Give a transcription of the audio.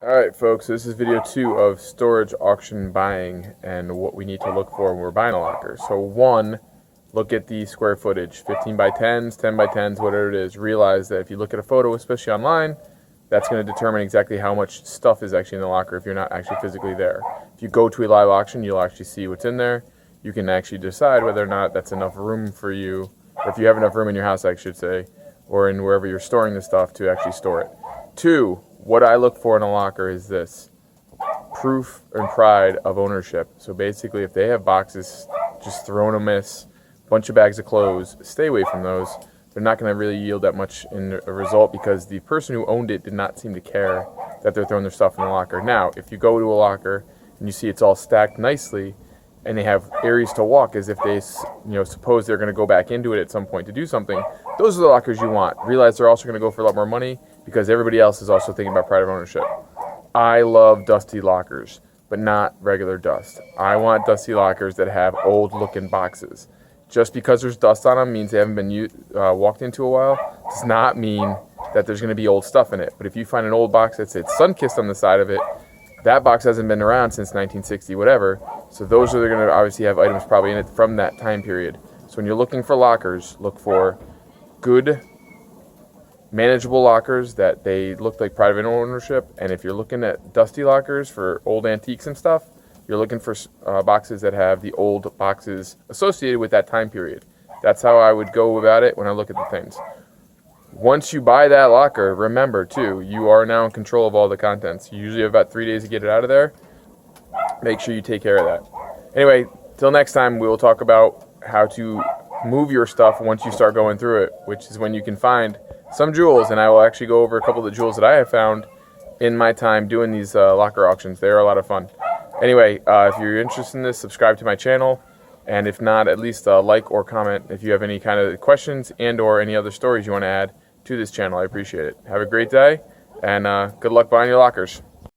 Alright folks, this is video 2 of storage auction buying and what we need to look for when we're buying a locker. So 1, look at the square footage, 15 by 10s, 10 by 10s, whatever it is. Realize that if you look at a photo, especially online, that's going to determine exactly how much stuff is actually in the locker if you're not actually physically there. If you go to a live auction, you'll actually see what's in there. You can actually decide whether or not that's enough room for you, or if you have enough room in your house, I should say, or in wherever you're storing the stuff to actually store it. 2, what I look for in a locker is this: proof and pride of ownership. So basically, if they have boxes just thrown a miss, bunch of bags of clothes, stay away from those. They're not going to really yield that much in a result because the person who owned it did not seem to care that they're throwing their stuff in the locker. Now, if you go to a locker and you see it's all stacked nicely and they have areas to walk as if they, suppose they're going to go back into it at some point to do something, those are the lockers you want. Realize they're also going to go for a lot more money because everybody else is also thinking about pride of ownership. I love dusty lockers, but not regular dust. I want dusty lockers that have old-looking boxes. Just because there's dust on them means they haven't been walked into a while. Does not mean that there's going to be old stuff in it. But if you find an old box that says Sunkist on the side of it, that box hasn't been around since 1960, whatever. So those are going to obviously have items probably in it from that time period. So when you're looking for lockers, look for good, manageable lockers that they look like private ownership. And if you're looking at dusty lockers for old antiques and stuff, you're looking for boxes that have the old boxes associated with that time period. That's how I would go about it when I look at the things. Once you buy that locker, remember too, you are now in control of all the contents. You usually have about 3 days to get it out of there. Make sure you take care of that. Anyway, till next time, we will talk about how to move your stuff once you start going through it, which is when you can find some jewels, and I will actually go over a couple of the jewels that I have found in my time doing these locker auctions. They are a lot of fun. Anyway, if you're interested in this, subscribe to my channel, and if not, at least like or comment if you have any kind of questions and or any other stories you want to add to this channel. I appreciate it. Have a great day, and good luck buying your lockers.